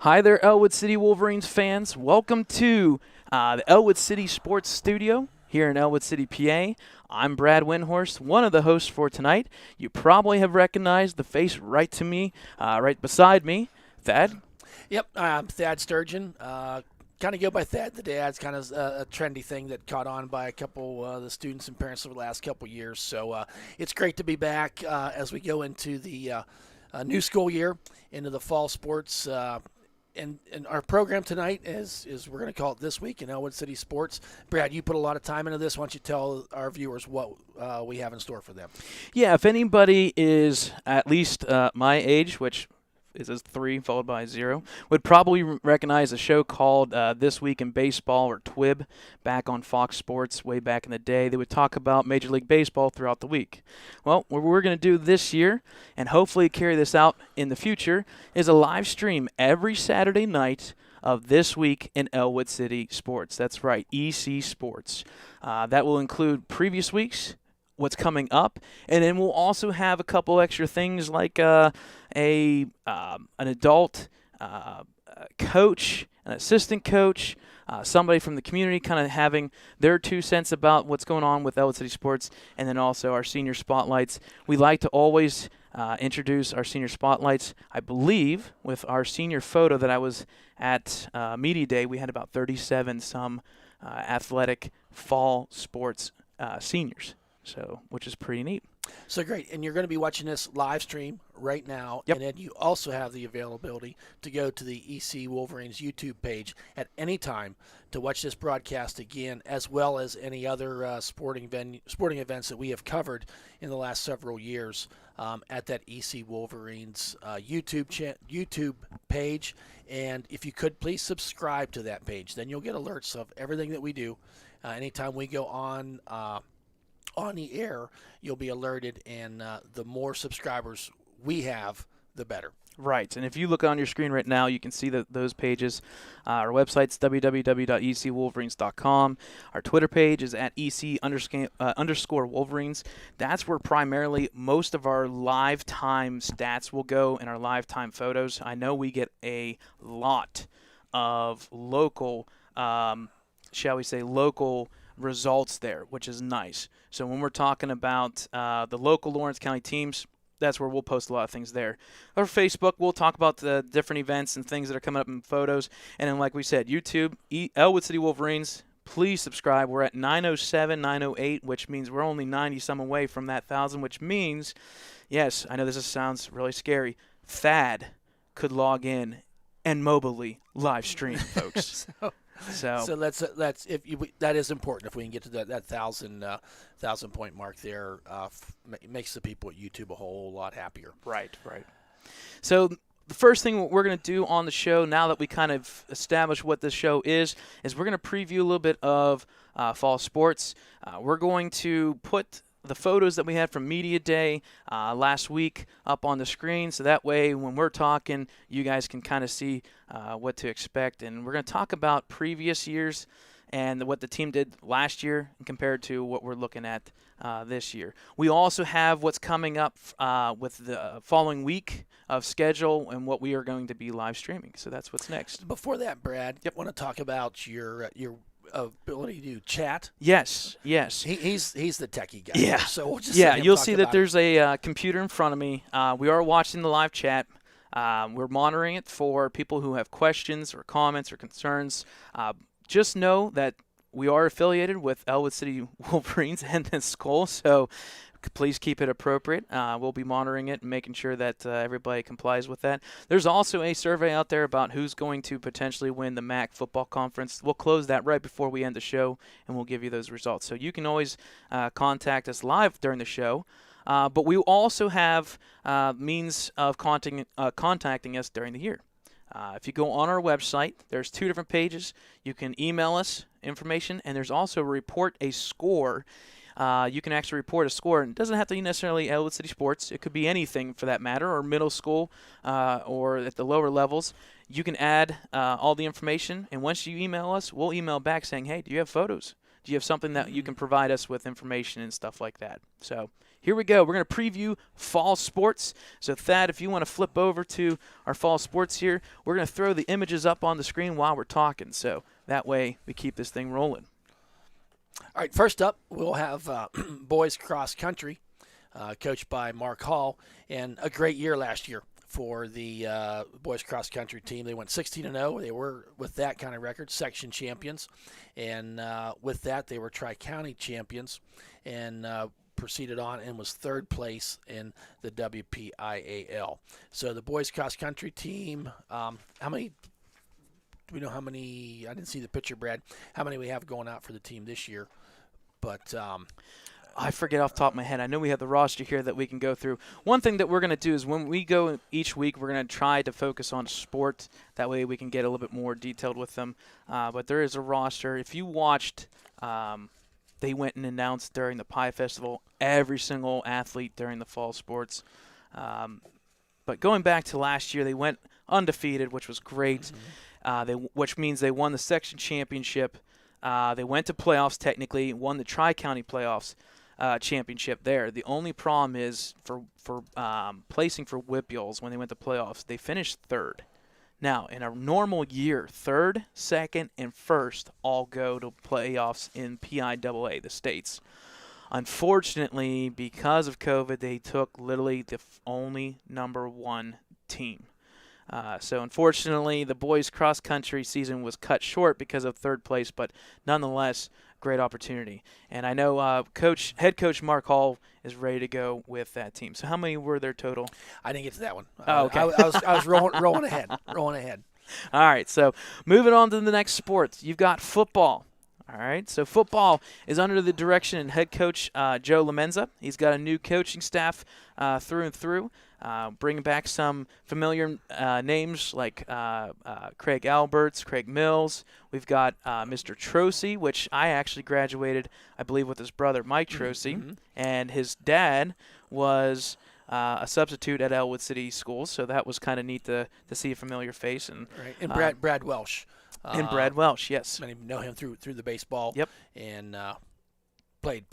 Hi there, Ellwood City Wolverines fans. Welcome to the Ellwood City Sports Studio here in Ellwood City, PA. I'm Brad Windhorst, one of the hosts for tonight. You probably have recognized the face right to me, right beside me, Thad. Yep, I'm Thad Sturgeon. Kind of go by Thad the Dad's kind of a trendy thing that caught on by a couple of the students and parents over the last couple of years. So it's great to be back as we go into the new school year, into the fall sports. And our program tonight is we're going to call it This Week in Ellwood City Sports. Brad, you put a lot of time into this. Why don't you tell our viewers what we have in store for them? Yeah, if anybody is at least my age, which is 3 followed by 0, would probably recognize a show called This Week in Baseball, or TWIB, back on Fox Sports way back in the day. They would talk about Major League Baseball throughout the week. Well, what we're going to do this year, and hopefully carry this out in the future, is a live stream every Saturday night of This Week in Ellwood City Sports. That's right, EC Sports. That will include previous weeks, what's coming up, and then we'll also have a couple extra things like an adult coach, an assistant coach, somebody from the community kind of having their 2 cents about what's going on with Ellwood City Sports, and then also our senior spotlights. We like to always introduce our senior spotlights. I believe with our senior photo that I was at Media Day, we had about 37 some athletic fall sports seniors. So, which is pretty neat. So great. And you're going to be watching this live stream right now. Yep. And then you also have the availability to go to the EC Wolverines YouTube page at any time to watch this broadcast again, as well as any other sporting events that we have covered in the last several years at that EC Wolverines YouTube page. And if you could, please subscribe to that page. Then you'll get alerts of everything that we do. Anytime we go on the air, you'll be alerted, and the more subscribers we have, the better. Right, and if you look on your screen right now, you can see those pages. Our website's www.ecwolverines.com. Our Twitter page is at @EC_Wolverines. That's where primarily most of our live time stats will go, and our live time photos. I know we get a lot of local, shall we say, local results there, which is nice. So when we're talking about the local Lawrence County teams, that's where we'll post a lot of things there. Or Facebook, we'll talk about the different events and things that are coming up in photos. And then, like we said, YouTube, Ellwood City Wolverines, please subscribe. We're at 907, 908, which means we're only 90-some away from that 1,000, which means, yes, I know this sounds really scary, Thad could log in and mobilely live stream, folks. So that's that is important. If we can get to that 1,000 point mark there, it makes the people at YouTube a whole lot happier. Right. So the first thing we're going to do on the show, now that we kind of established what this show is we're going to preview a little bit of fall sports. We're going to put the photos that we had from Media Day last week up on the screen, so that way when we're talking, you guys can kind of see what to expect. And we're going to talk about previous years and what the team did last year compared to what we're looking at this year. We also have what's coming up with the following week of schedule and what we are going to be live streaming. So that's what's next. Before that, Brad, I want to talk about your ability to chat. Yes. He's the techie guy. Yeah. So we'll just you'll see that there's a computer in front of me. We are watching the live chat. We're monitoring it for people who have questions or comments or concerns. Just know that we are affiliated with Ellwood City Wolverines and the school, so please keep it appropriate. We'll be monitoring it and making sure that everybody complies with that. There's also a survey out there about who's going to potentially win the MAC football conference. We'll close that right before we end the show, and we'll give you those results. So you can always contact us live during the show. But we also have means of contacting us during the year. If you go on our website, there's 2 different pages. You can email us information, and there's also report a score. You can actually report a score, and it doesn't have to be necessarily Ellwood City Sports. It could be anything for that matter, or middle school, or at the lower levels. You can add all the information, and once you email us, we'll email back saying, hey, do you have photos? Do you have something that you can provide us with information and stuff like that? So here we go. We're going to preview fall sports. So Thad, if you want to flip over to our fall sports here, we're going to throw the images up on the screen while we're talking. So that way we keep this thing rolling. All right, first up, we'll have boys cross country, coached by Mark Hall, and a great year last year for the boys cross country team. They went 16-0. They were, with that kind of record, section champions, and with that they were tri-county champions, and proceeded on and was third place in the WPIAL. So the boys cross country team, how many? Do we know how many? I didn't see the picture, Brad. How many we have going out for the team this year? But I forget off the top of my head. I know we have the roster here that we can go through. One thing that we're going to do is when we go each week, we're going to try to focus on sport. That way we can get a little bit more detailed with them. But there is a roster. If you watched, they went and announced during the Pie Festival every single athlete during the fall sports. But going back to last year, they went undefeated, which was great. Which means they won the section championship. They went to playoffs technically, won the Tri-County playoffs championship there. The only problem is for placing for Whippeals when they went to playoffs, they finished third. Now, in a normal year, third, second, and first all go to playoffs in PIAA, the states. Unfortunately, because of COVID, they took literally the only number one team. So unfortunately, the boys cross country season was cut short because of third place, but nonetheless, great opportunity. And I know head coach Mark Hall is ready to go with that team. So how many were there total? I didn't get to that one. Oh, okay. I was rolling ahead. All right. So moving on to the next sport, you've got football. All right, so football is under the direction and head coach Joe Lamenza. He's got a new coaching staff through and through, bringing back some familiar names like Craig Alberts, Craig Mills. We've got Mr. Trosey, which I actually graduated, I believe, with his brother Mike Trosey, and his dad was a substitute at Ellwood City Schools, so that was kind of neat to see a familiar face. And Brad Welsh. And Brad Welsh, yes. Many know him through the baseball. Yep. And played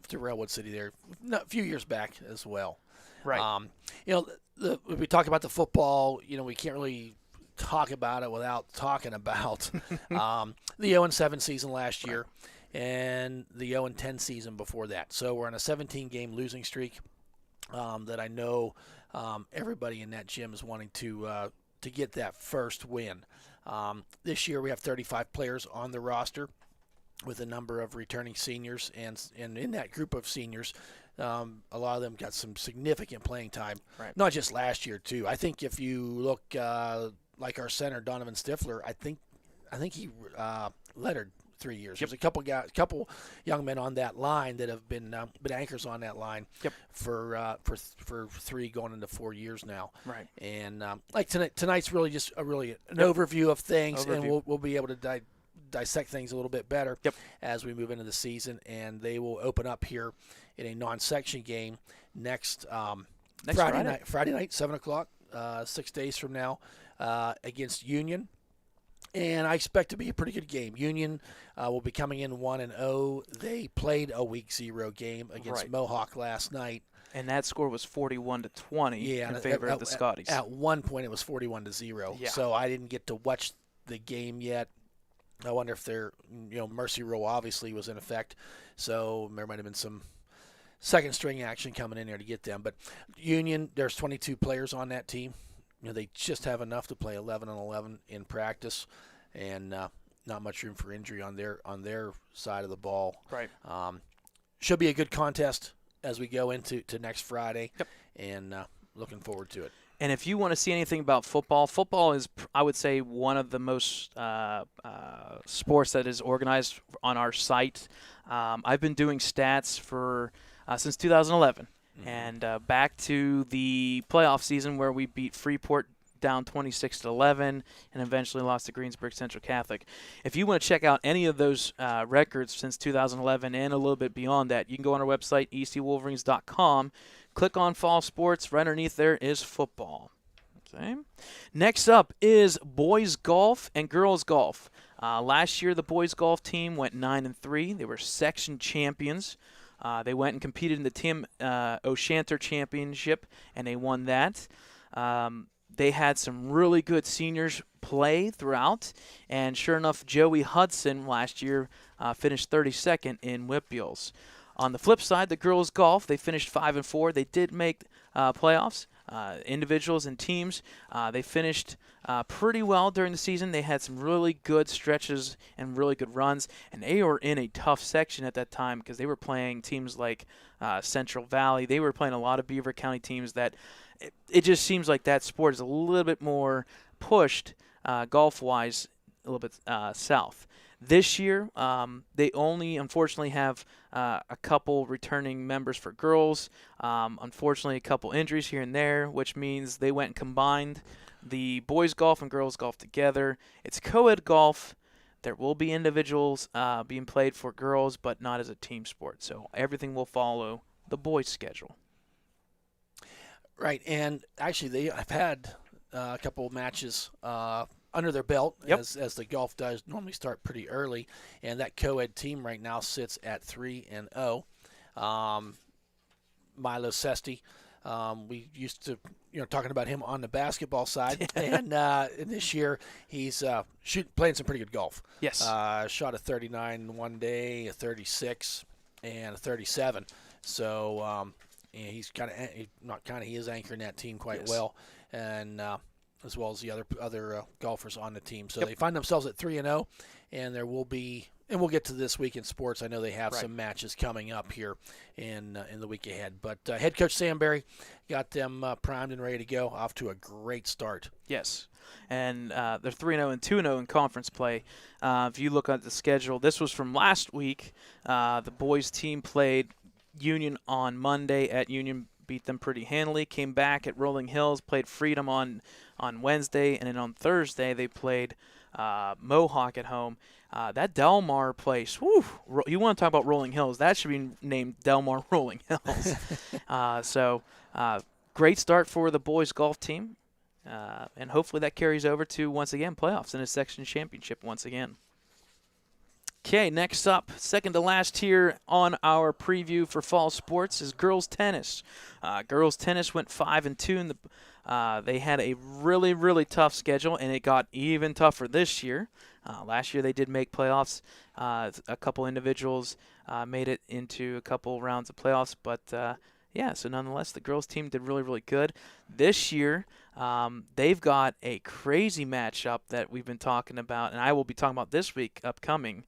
through Ellwood City there a few years back as well. Right. We talk about the football. We can't really talk about it without talking about the 0-7 season last year and the 0-10 season before that. So we're on a 17-game losing streak that I know everybody in that gym is wanting to get that first win. This year we have 35 players on the roster with a number of returning seniors, and in that group of seniors, a lot of them got some significant playing time, right. Not just last year too. I think if you look like our center Donovan Stifler, I think he lettered 3 years. Yep. There's a couple young men on that line that have been anchors on that line for 3 going into 4 years now. Right. And like tonight's really just an overview of things, and we'll be able to dissect things a little bit better as we move into the season. And they will open up here in a non-section game next Friday night, 7:00, 6 days from now, against Union. And I expect to be a pretty good game. Union will be coming in 1-0. They played a week 0 game against Mohawk last night. And that score was 41-20 in favor of the Scotties. At one point, it was 41-0. Yeah. So I didn't get to watch the game yet. I wonder if their mercy rule obviously was in effect. So there might have been some second string action coming in there to get them. But Union, there's 22 players on that team. They just have enough to play 11-11 in practice, and not much room for injury on their side of the ball. Right. Should be a good contest as we go into next Friday, and looking forward to it. And if you want to see anything about football is, I would say, one of the most sports that is organized on our site. I've been doing stats for since 2011. And back to the playoff season where we beat Freeport down 26-11 and eventually lost to Greensburg Central Catholic. If you want to check out any of those records since 2011 and a little bit beyond that, you can go on our website, ecwolverines.com, click on Fall Sports. Right underneath there is football. Okay. Next up is boys golf and girls golf. Last year, the boys golf team went 9-3. They were section champions. They went and competed in the Tim O'Shanter Championship, and they won that. They had some really good seniors play throughout, and sure enough, Joey Hudson last year finished 32nd in Whitbeals. On the flip side, the girls golf, they finished 5-4. They did make playoffs. Individuals and teams, they finished pretty well during the season. They had some really good stretches and really good runs, and they were in a tough section at that time because they were playing teams like Central Valley. They were playing a lot of Beaver County teams that it just seems like that sport is a little bit more pushed golf-wise a little bit south. This year, they only, unfortunately, have a couple returning members for girls. Unfortunately, a couple injuries here and there, which means they went and combined the boys golf and girls golf together. It's co-ed golf. There will be individuals being played for girls, but not as a team sport. So everything will follow the boys' schedule. Right, and actually they have had a couple of matches under their belt, as the golf does normally start pretty early, and that co-ed team right now sits at 3-0. Milo Sesti, we used to, talking about him on the basketball side, and this year he's playing some pretty good golf. Yes. Shot a 39 one day, a 36, and a 37. So he's he is anchoring that team quite well, and as well as the other golfers on the team. So they find themselves at 3-0, and there will be, and we'll get to this week in sports. I know they have some matches coming up here in the week ahead. But head coach Sam Berry got them primed and ready to go, off to a great start. Yes, and they're 3-0 and 2-0 in conference play. If you look at the schedule, this was from last week. The boys team played Union on Monday at Union, beat them pretty handily, came back at Rolling Hills, played Freedom on Wednesday, and then on Thursday they played Mohawk at home. That Delmar place, whew, you want to talk about Rolling Hills, that should be named Delmar Rolling Hills. So great start for the boys golf team, and hopefully that carries over to, once again, playoffs and a section championship once again. Okay, next up, second to last here on our preview for fall sports is girls tennis. Girls tennis went 5-2 in they had a really, really tough schedule, and it got even tougher this year. Last year they did make playoffs. A couple individuals made it into a couple rounds of playoffs, but so nonetheless, the girls team did really, really good. This year, they've got a crazy matchup that we've been talking about, and I will be talking about this week upcoming,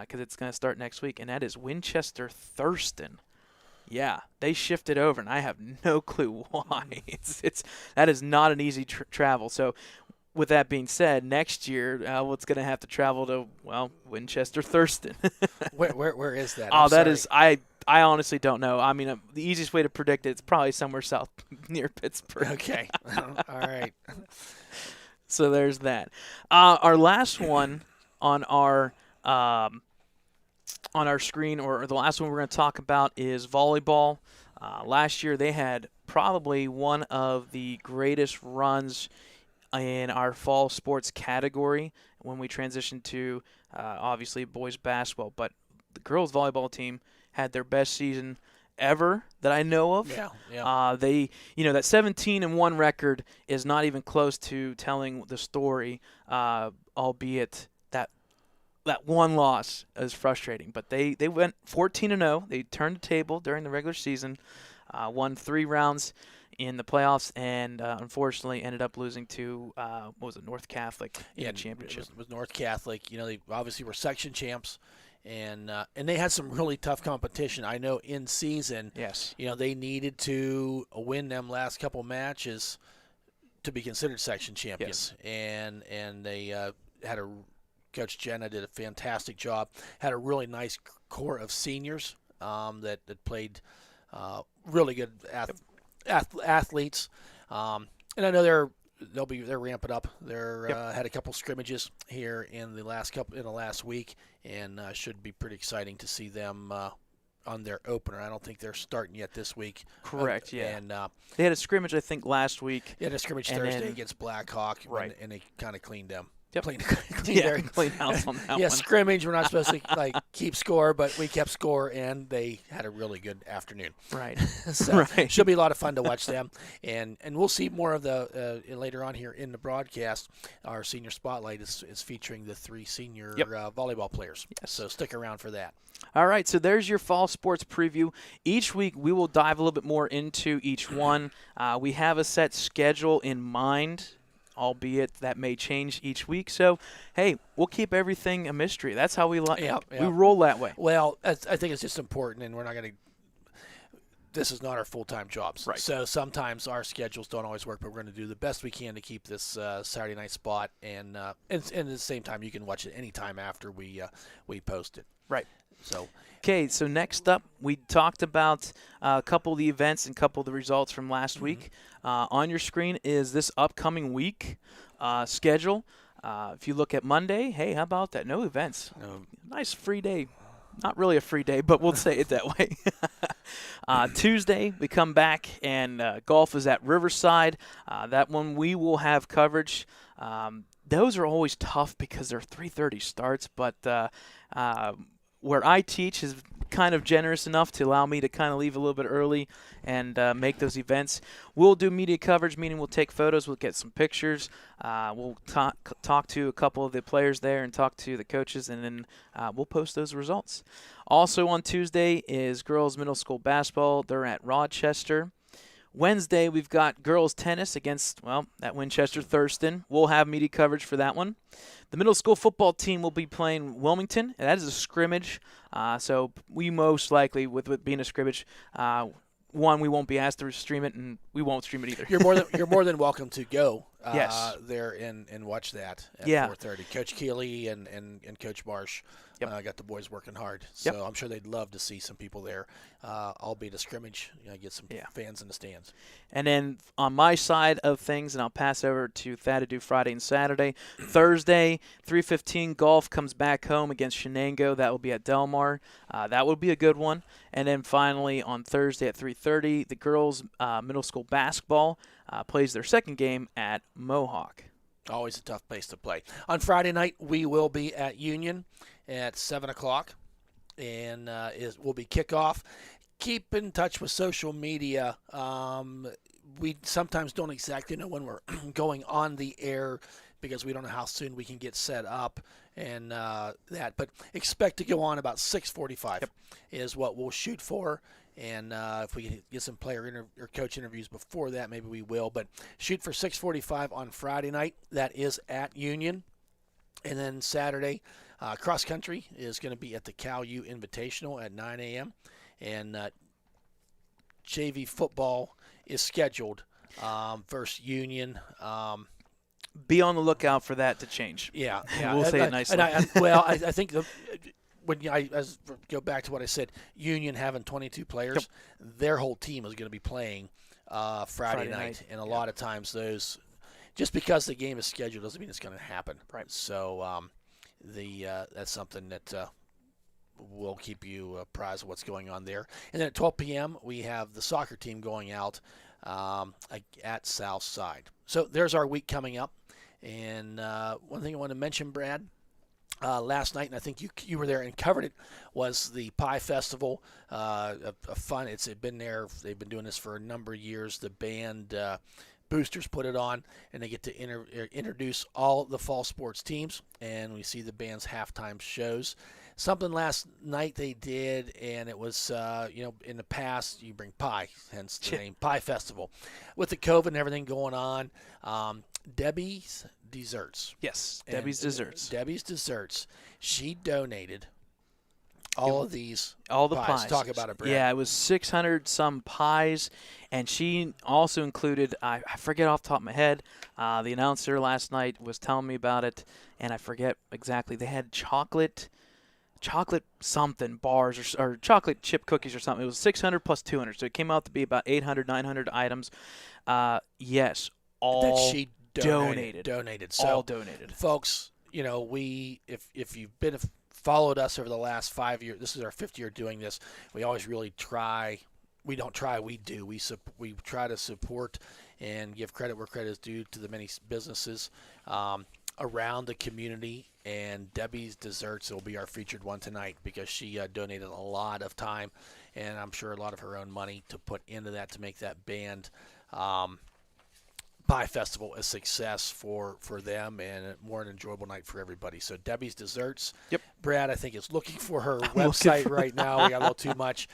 because it's going to start next week, and that is Winchester-Thurston. Yeah, they shifted over, and I have no clue why. That is not an easy travel. So with that being said, next year, it's going to have to travel to, Winchester-Thurston. Where is that? I honestly don't know. I mean, the easiest way to predict it's probably somewhere south near Pittsburgh. Okay. All right. So there's that. Our last one on our screen, or the last one we're going to talk about, is volleyball. Last year they had probably one of the greatest runs in our fall sports category when we transitioned to obviously boys basketball, but the girls volleyball team had their best season ever that I know of. Yeah. They, that 17-1 record is not even close to telling the story, albeit that one loss is frustrating. But they went 14-0. They turned the table during the regular season, won 3 rounds in the playoffs, and unfortunately ended up losing to North Catholic in the championship. It was North Catholic. They obviously were section champs, and they had some really tough competition. I know in season, yes, they needed to win them last couple matches to be considered section champions, yes. and they had Coach Jenna did a fantastic job. Had a really nice core of seniors that played really good athletes, and I know they're ramping up. They're had a couple scrimmages here in the last week, and should be pretty exciting to see them on their opener. I don't think they're starting yet this week. Correct. Yeah. And they had a scrimmage, I think, last week. They had a scrimmage Thursday against Blackhawk, right, and they kind of cleaned them. clean clean house on that yeah, one. scrimmage. We're not supposed to keep score, but we kept score, and they had a really good afternoon. Right. So Right. should be a lot of fun to watch them, and we'll see more of the later on here in the broadcast. Our senior spotlight is featuring the 3 senior volleyball players. Yes. So stick around for that. All right, so there's your fall sports preview. Each week we will dive a little bit more into each one. We have a set schedule in mind, albeit that may change each week. So, hey, we'll keep everything a mystery. That's how we we roll that way. Well, I think it's just important, and we're not going to. This is not our full-time jobs. Right. So sometimes our schedules don't always work, but we're going to do the best we can to keep this Saturday night spot, and at the same time, you can watch it anytime after we post it. Right. So. Okay, so next up, we talked about a couple of the events and a couple of the results from last week. On your screen is this upcoming week schedule. If you look at Monday, hey, how about that? No events. Nice free day. Not really a free day, but we'll say it that way. Tuesday, we come back, and golf is at Riverside. That one we will have coverage. Those are always tough because they're 3:30 starts, but where I teach is kind of generous enough to allow me to kind of leave a little bit early and make those events. We'll do media coverage, meaning we'll take photos, we'll get some pictures, we'll talk to a couple of the players there and talk to the coaches, and then we'll post those results. Also on Tuesday is girls middle school basketball. They're at Rochester. Wednesday, we've got girls tennis against, at Winchester Thurston. We'll have media coverage for that one. The middle school football team will be playing Wilmington, and that is a scrimmage. So we most likely, with it being a scrimmage, we won't be asked to stream it, and we won't stream it either. You're more than welcome to go yes. there and watch that at 4:30. Coach Keeley and Coach Marsh got the boys working hard. So I'm sure they'd love to see some people there, albeit a scrimmage, get some fans in the stands. And then on my side of things, and I'll pass over to Thad to do Friday and Saturday. Thursday, 3:15, golf comes back home against Shenango. That will be at Del Mar. That will be a good one. And then finally on Thursday at 3:30, the girls middle school basketball plays their second game at Mohawk. Always a tough place to play. On Friday night, we will be at Union at 7 o'clock, and will be kickoff. Keep in touch with social media. We sometimes don't exactly know when we're going on the air because we don't know how soon we can get set up and that. But expect to go on about 6:45 is what we'll shoot for. And if we can get some player or coach interviews before that, maybe we will. But shoot for 6:45 on Friday night. That is at Union. And then Saturday, cross country is going to be at the Cal U Invitational at 9 a.m. And JV football is scheduled versus Union. Be on the lookout for that to change. Yeah. We'll say it nicely. I think when I go back to what I said, Union having 22 players, their whole team is going to be playing Friday night. And a lot of times those, just because the game is scheduled doesn't mean it's going to happen. Right. So that's something that we'll keep you apprised of what's going on there. And then at 12 p.m., we have the soccer team going out at South Side. So there's our week coming up. And one thing I want to mention, Brad, last night, and I think you were there and covered it, was the Pie Festival. A fun. It's been there. They've been doing this for a number of years. The band Boosters put it on, and they get to introduce all the fall sports teams, and we see the band's halftime shows. Something last night they did, and it was, in the past, you bring pie, hence the name Pie Festival. With the COVID and everything going on, Debbie's Desserts. Yes, Debbie's Desserts. Debbie's Desserts. She donated all of these all the pies. pies. Talk about it, Brad. Yeah, it was 600 some pies, and she also included, I forget off the top of my head, the announcer last night was telling me about it, and I forget exactly. They had chocolate something bars or chocolate chip cookies or something. It was 600 plus 200, so it came out to be about 800, 900 items. Yes, all that she donated. So, all donated. Folks, if you've been followed us over the last 5 years, this is our 5th year doing this. We always really try. We don't try. We do. We try to support and give credit where credit is due to the many businesses around the community, and Debbie's Desserts will be our featured one tonight because she donated a lot of time and I'm sure a lot of her own money to put into that to make that band pie festival a success for them and more an enjoyable night for everybody. So Debbie's Desserts. Yep. Brad, I think, is looking for her website right now. We got a little too much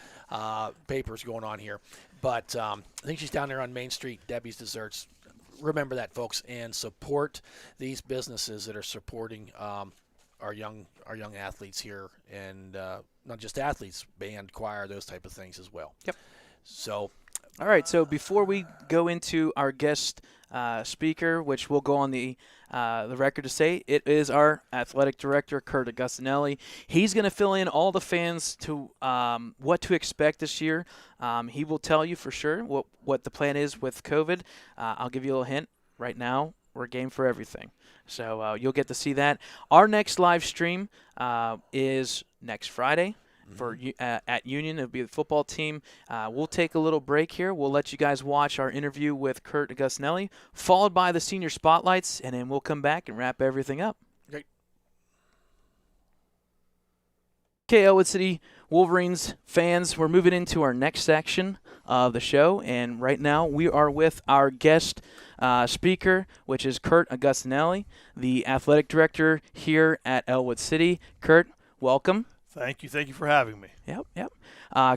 papers going on here. But I think she's down there on Main Street, Debbie's Desserts. Remember that, folks, and support these businesses that are supporting our young athletes here, and not just athletes, band, choir, those type of things as well. Yep. So, all right. So before we go into our guest speaker, which will go on the record to say, it is our athletic director, Kurt Augustinelli. He's going to fill in all the fans to what to expect this year. He will tell you for sure what the plan is with COVID. I'll give you a little hint. Right now, we're game for everything. So you'll get to see that. Our next live stream is next Friday. For at Union, it'll be the football team. We'll take a little break here. We'll let you guys watch our interview with Kurt Augustinelli, followed by the senior spotlights, and then we'll come back and wrap everything up. Great. Okay, Ellwood City Wolverines fans, we're moving into our next section of the show, and right now we are with our guest speaker, which is Kurt Augustinelli, the athletic director here at Ellwood City. Kurt, welcome. Thank you for having me. Yep.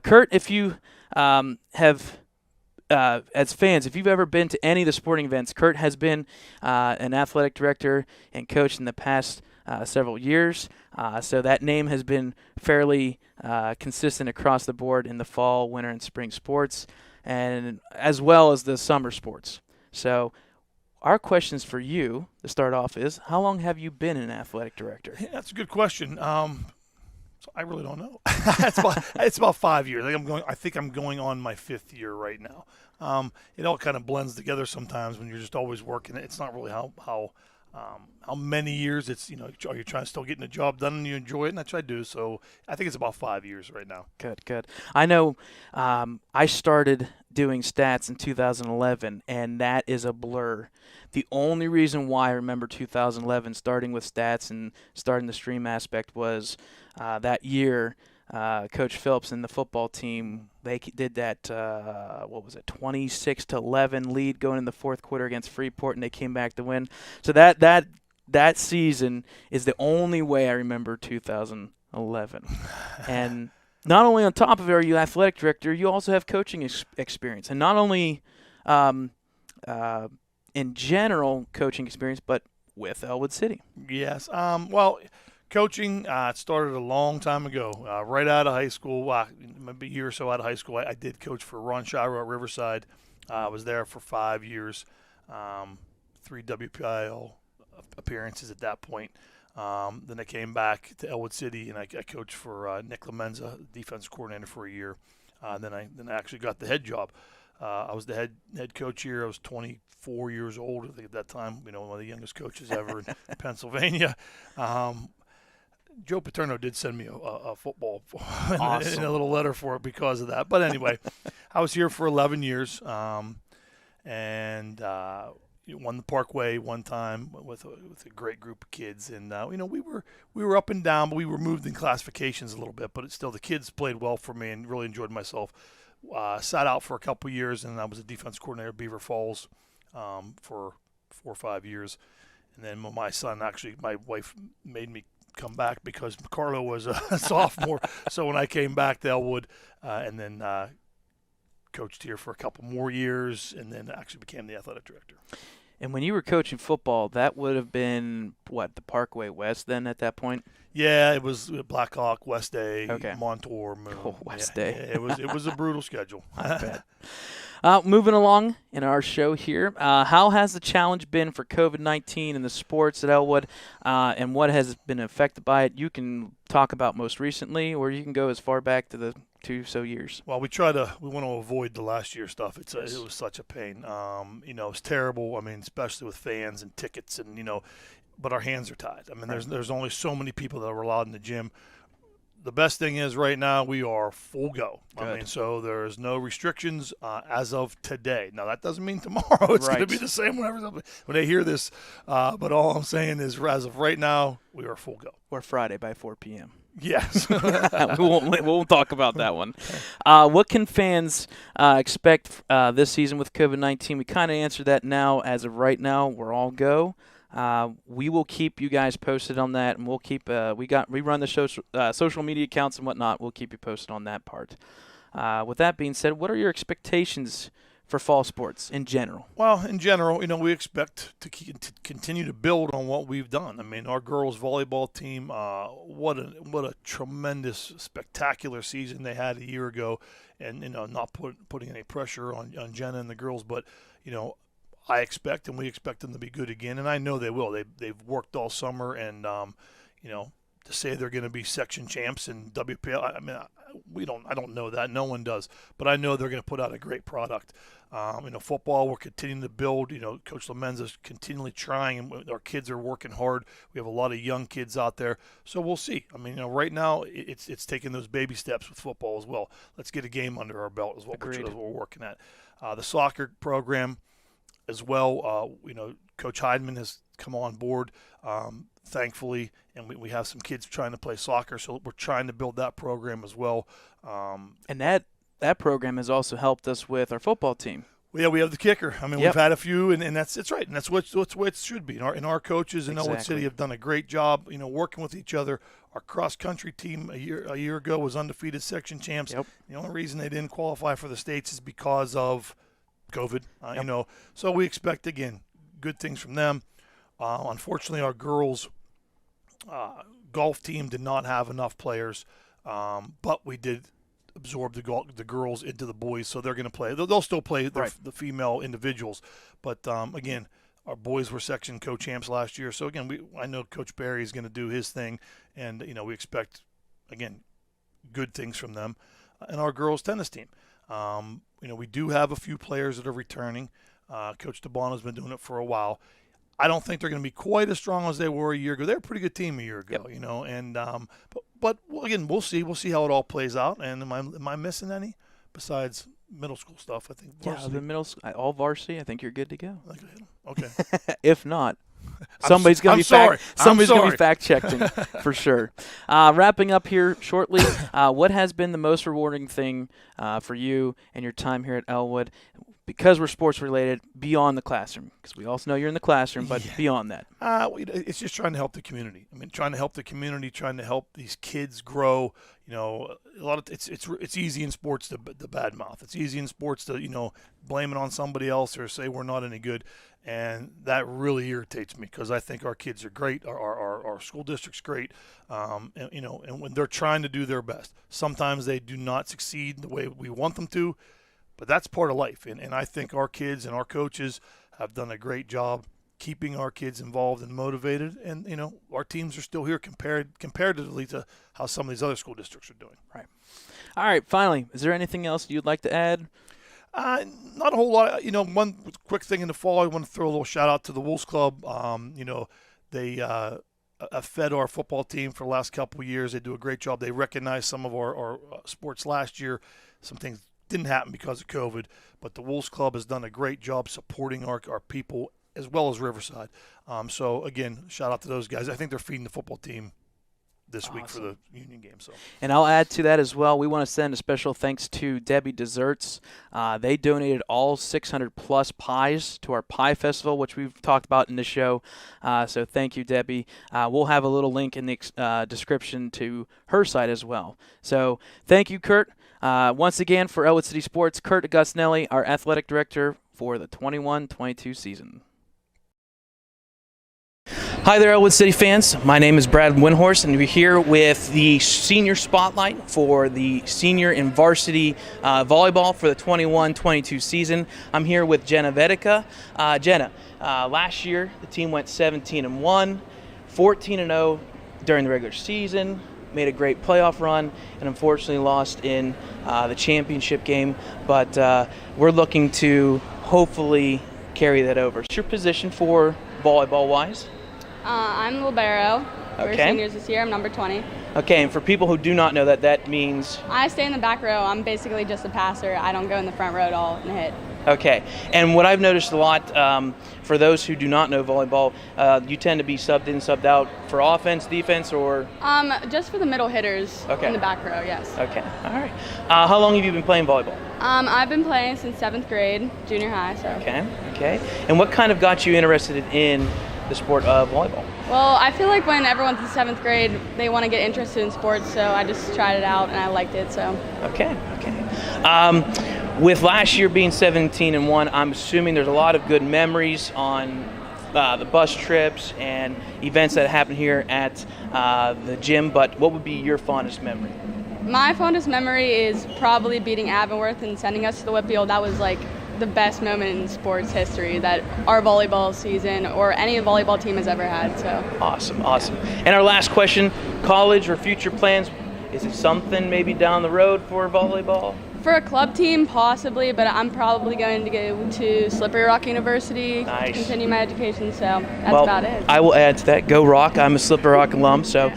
Kurt, if you have, as fans, if you've ever been to any of the sporting events, Kurt has been an athletic director and coach in the past several years. So that name has been fairly consistent across the board in the fall, winter, and spring sports, and as well as the summer sports. So our questions for you to start off is, how long have you been an athletic director? Yeah, that's a good question. So I really don't know. it's about 5 years. I think I'm going on my 5th year right now. It all kind of blends together sometimes when you're just always working. It's not really how many years. It's, are you trying to still getting a job done and you enjoy it? And that's what I do. So I think it's about 5 years right now. Good. I know I started doing stats in 2011, and that is a blur. The only reason why I remember 2011 starting with stats and starting the stream aspect was that year Coach Phillips and the football team, they did that, 26-11 lead going in the fourth quarter against Freeport, and they came back to win. So that season is the only way I remember 2011. And not only on top of it are you athletic director, you also have coaching experience. And not only in general coaching experience, but with Ellwood City. Yes. Well, coaching started a long time ago. Right out of high school, maybe a year or so out of high school, I did coach for Ron Shiro at Riverside. I was there for 5 years, 3 WPIL appearances at that point. Then I came back to Ellwood City, and I coached for Nick Clemenza, defense coordinator, for a year. Then I actually got the head job. I was the head coach here. I was 24 years old, I think, at that time. One of the youngest coaches ever in Pennsylvania. Joe Paterno did send me a football Awesome. and a little letter for it because of that. But anyway, I was here for 11 years, and won the Parkway one time with a great group of kids. And we were up and down, but we were moved in classifications a little bit. But still, the kids played well for me and really enjoyed myself. Sat out for a couple of years, and I was a defense coordinator at Beaver Falls for 4 or 5 years. And then my wife made me come back because Carlo was a sophomore. So when I came back to Ellwood, and then coached here for a couple more years, and then actually became the athletic director. And when you were coaching football, that would have been, the Parkway West then at that point? Yeah, it was Blackhawk, West Day, Okay. Montour, Moon. Oh, West Yeah, Day. it was a brutal schedule. I bet. Moving along in our show here, how has the challenge been for COVID-19 in the sports at Ellwood, and what has been affected by it? You can talk about most recently, or you can go as far back to the 2 years. Well, we want to avoid the last year stuff. It was such a pain. It was terrible. I mean, especially with fans and tickets, and but our hands are tied. I mean, there's only so many people that are allowed in the gym. the best thing is right now we are full go. Good. I mean, so there's no restrictions as of today. Now, that doesn't mean tomorrow it's going to be the same when they hear this. But all I'm saying is as of right now, we are full go. Or Friday by 4 p.m. Yes. we won't talk about that one. What can fans expect this season with COVID-19? We kind of answered that now. As of right now, we're all go. We will keep you guys posted on that, and we'll keep. We run the social media accounts and whatnot. We'll keep you posted on that part. With that being said, what are your expectations for fall sports in general? Well, in general, we expect to continue to build on what we've done. I mean, our girls volleyball team, what a tremendous, spectacular season they had a year ago, and not putting any pressure on Jenna and the girls, but I expect and we expect them to be good again, and I know they will. They've worked all summer, and to say they're going to be section champs and WPL, I mean, I don't know that. No one does, but I know they're going to put out a great product. Football, we're continuing to build. Coach Lemens is continually trying, and our kids are working hard. We have a lot of young kids out there, so we'll see. I mean, right now it's taking those baby steps with football as well. Let's get a game under our belt is what we're working at. The soccer program as well. Coach Heidman has come on board, thankfully, and we have some kids trying to play soccer, so we're trying to build that program as well. And that program has also helped us with our football team. Yeah, we have the kicker. I mean, we've had a few, and it's right, and that's what it should be. And our coaches in Ellwood City have done a great job, working with each other. Our cross country team a year ago was undefeated section champs. Yep. The only reason they didn't qualify for the States is because of COVID. So we expect again good things from them. Unfortunately, our girls golf team did not have enough players, but we did absorb the girls into the boys, so they're going to play. They'll still play the female individuals, but again, our boys were section co-champs last year. So again, I know Coach Barry is going to do his thing, and we expect again good things from them. And our girls tennis team, we do have a few players that are returning. Coach DeBono's been doing it for a while. I don't think they're going to be quite as strong as they were a year ago. They're a pretty good team a year ago, and but again, we'll see. We'll see how it all plays out. And am I missing any besides middle school stuff? I think varsity. Yeah, the middle school, all varsity. I think you're good to go. Okay. If not, somebody's going to be fact checking for sure. Wrapping up here shortly, what has been the most rewarding thing for you and your time here at Ellwood? Because we're sports related, beyond the classroom, because we also know you're in the classroom, but beyond that. It's just trying to help the community. I mean, trying to help the community, trying to help these kids grow. A lot of it's easy in sports to badmouth. It's easy in sports to blame it on somebody else or say we're not any good, and that really irritates me because I think our kids are great. Our school district's great, and when they're trying to do their best, sometimes they do not succeed the way we want them to. But that's part of life, and I think our kids and our coaches have done a great job keeping our kids involved and motivated. And our teams are still here comparatively to how some of these other school districts are doing. Right. All right. Finally, is there anything else you'd like to add? Not a whole lot. One quick thing in the fall, I want to throw a little shout out to the Wolves Club. They have fed our football team for the last couple of years. They do a great job. They recognize some of our sports last year. Some things didn't happen because of COVID, but the Wolves Club has done a great job supporting our people as well as Riverside. So again, shout out to those guys. I think they're feeding the football team this week for the Union game. So, and I'll add to that as well. We want to send a special thanks to Debbie Desserts. They donated all 600 plus pies to our pie festival, which we've talked about in the show. So thank you, Debbie. We'll have a little link in the description to her site as well. So thank you, Kurt. Once again, for Ellwood City Sports, Kurt Augustinelli, our athletic director for the 21-22 season. Hi there, Ellwood City fans. My name is Brad Winhorst, and we're here with the senior spotlight for the senior and varsity volleyball for the 21-22 season. I'm here with Jenna Vedica. Jenna, last year the team went 17-1, 14-0 during the regular season, made a great playoff run, and unfortunately lost in the championship game. But we're looking to hopefully carry that over. What's your position for volleyball-wise? I'm libero. We're Okay. seniors this year. I'm number 20. Okay, and for people who do not know that, that means... I stay in the back row. I'm basically just a passer. I don't go in the front row at all and hit. Okay, and what I've noticed a lot, for those who do not know volleyball, you tend to be subbed in, subbed out for offense, defense, or... Just for the middle hitters Okay. in the back row, yes. Okay, all right. How long have you been playing volleyball? I've been playing since 7th grade, junior high, so. Okay. And what kind of got you interested in the sport of volleyball? Well, I feel like when everyone's in 7th grade, they want to get interested in sports, so I just tried it out and I liked it, so. Okay. With last year being 17-1, I'm assuming there's a lot of good memories on the bus trips and events that happen here at the gym, but what would be your fondest memory? My fondest memory is probably beating Avonworth and sending us to the Whitfield. That was like the best moment in sports history that our volleyball season or any volleyball team has ever had. So Awesome. And our last question, college or future plans, is it something maybe down the road for volleyball? for a club team, possibly, but I'm probably going to go to Slippery Rock University to continue my education, so that's about it. I will add to that. Go Rock. I'm a Slippery Rock alum, so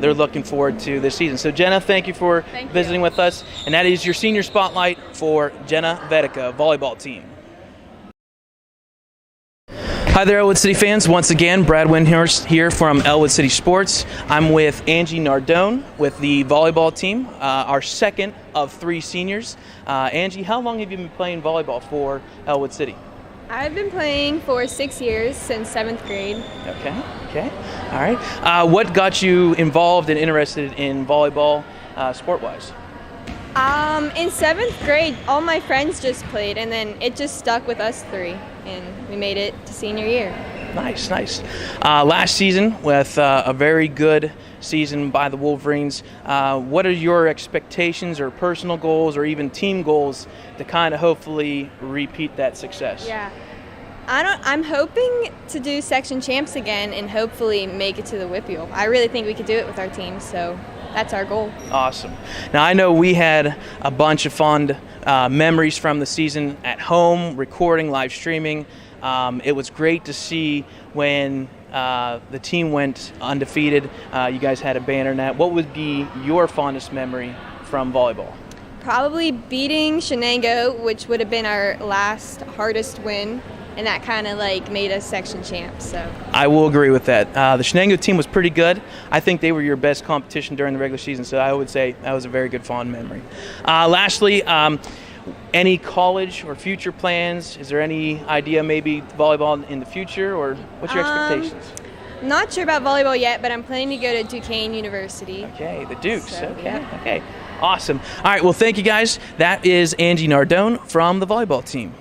they're looking forward to this season. So, Jenna, thank you for visiting with us. And that is your senior spotlight for Jenna Vetica, volleyball team. Hi there, Ellwood City fans. Once again, Brad Windhorst here from Ellwood City Sports. I'm with Angie Nardone with the volleyball team, our second of 3 seniors. Angie, how long have you been playing volleyball for Ellwood City? I've been playing for 6 years, since 7th grade. Okay. All right. What got you involved and interested in volleyball sport-wise? In 7th grade, all my friends just played, and then it just stuck with us 3, and we made it to senior year. Nice. Last season, with a very good season by the Wolverines, what are your expectations or personal goals or even team goals to kind of hopefully repeat that success? Yeah. I'm hoping to do section champs again and hopefully make it to the Whitfield. I really think we could do it with our team, so that's our goal. Awesome. Now, I know we had a bunch of fond memories from the season at home, recording, live streaming. It was great to see when the team went undefeated. You guys had a banner and that. What would be your fondest memory from volleyball? Probably beating Shenango, which would have been our last hardest win, and that kind of like made us section champs. So I will agree with that. The Shenango team was pretty good. I think they were your best competition during the regular season, so I would say that was a very good fond memory. Lastly, any college or future plans? Is there any idea maybe volleyball in the future, or what's your expectations? Not sure about volleyball yet, but I'm planning to go to Duquesne University. Okay, the Dukes. So, Okay. Awesome. All right, well, thank you guys. That is Angie Nardone from the volleyball team.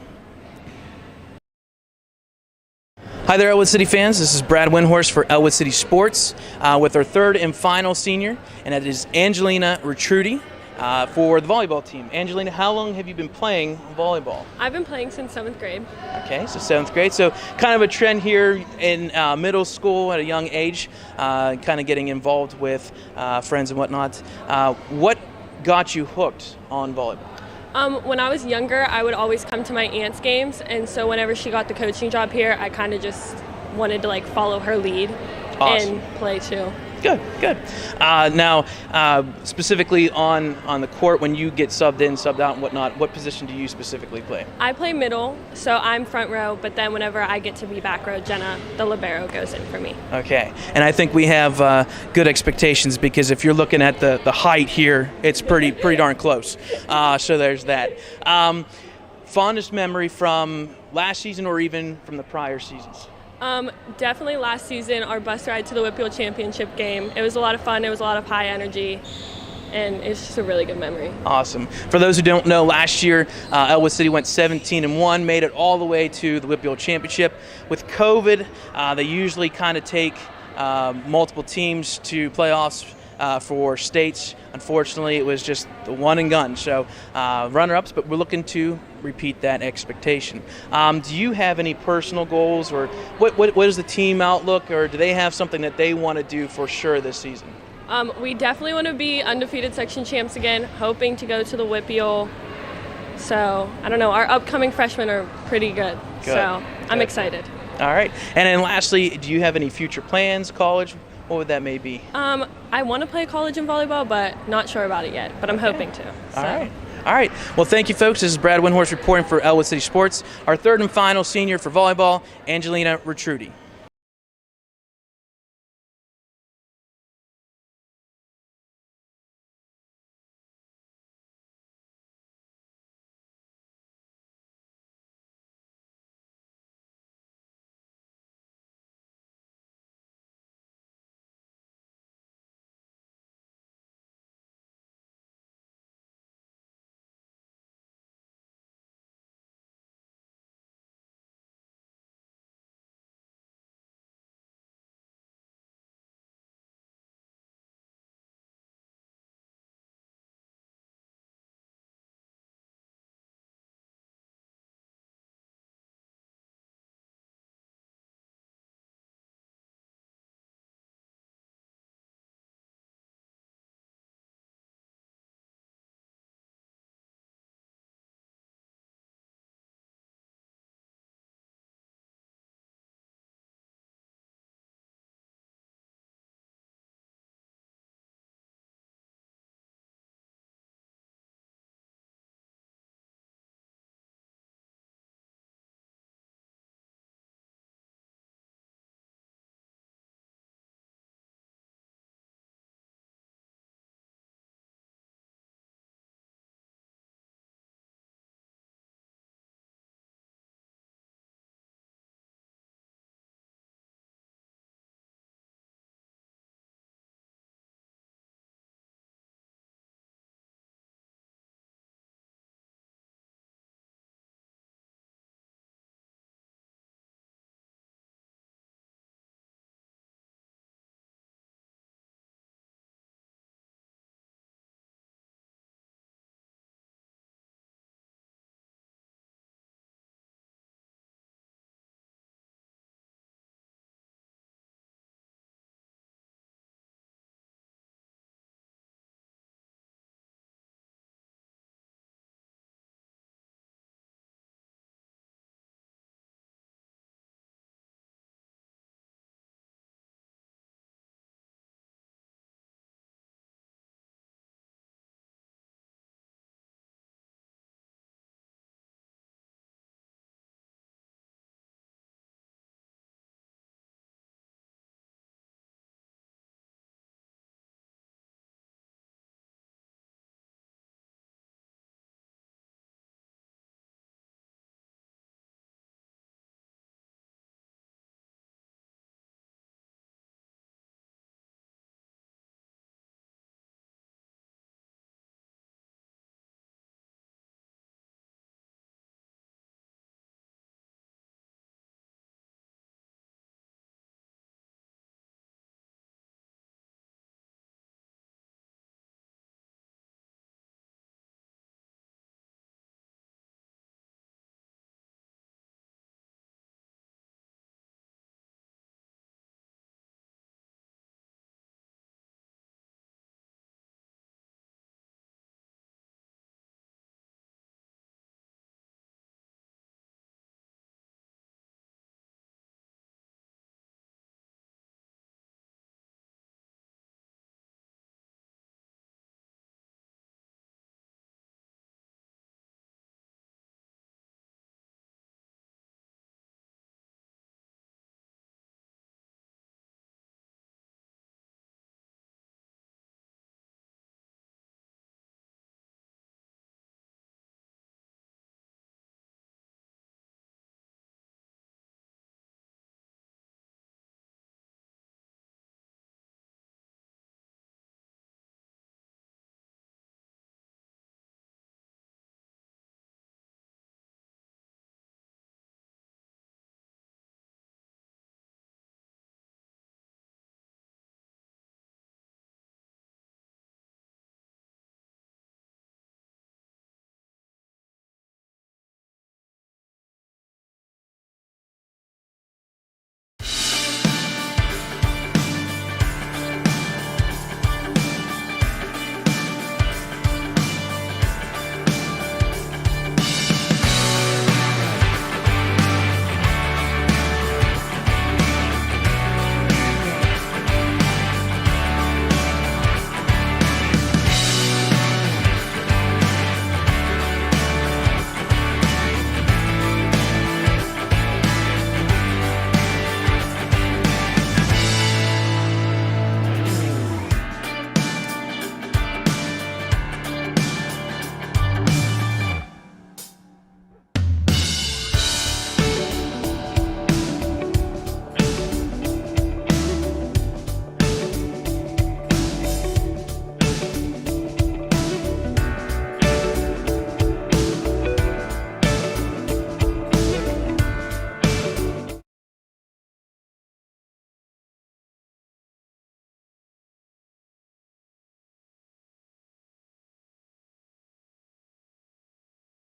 Hi there, Ellwood City fans. This is Brad Windhorst for Ellwood City Sports with our third and final senior, and that is Angelina Retruti for the volleyball team. Angelina, how long have you been playing volleyball? I've been playing since 7th grade. Okay, so 7th grade. So kind of a trend here in middle school at a young age, kind of getting involved with friends and whatnot. What got you hooked on volleyball? When I was younger, I would always come to my aunt's games, and so whenever she got the coaching job here, I kind of just wanted to follow her lead and play too. Good. Now, specifically on the court, when you get subbed in, subbed out, and whatnot, what position do you specifically play? I play middle, so I'm front row, but then whenever I get to be back row, Jenna, the libero, goes in for me. Okay, and I think we have good expectations, because if you're looking at the height here, it's pretty darn close. So there's that. Fondest memory from last season or even from the prior seasons? Definitely last season, our bus ride to the Whitfield Championship game. It was a lot of fun. It was a lot of high energy, and it's just a really good memory. Awesome. For those who don't know, last year, Ellwood City went 17-1, made it all the way to the Whitfield Championship. With COVID, they usually kind of take multiple teams to playoffs for states. Unfortunately, it was just the one and gun. So runner-ups, but we're looking to repeat that expectation. Do you have any personal goals, or what is the team outlook, or do they have something that they want to do for sure this season? We definitely want to be undefeated section champs again, hoping to go to the Whitfield. So, I don't know, our upcoming freshmen are pretty good. So I'm excited. All right. And then lastly, do you have any future plans, college What would that may be? I want to play college in volleyball, but not sure about it yet. But I'm hoping to. All right. All right. Well, thank you, folks. This is Brad Windhorst reporting for Ellwood City Sports. Our third and final senior for volleyball, Angelina Retruti.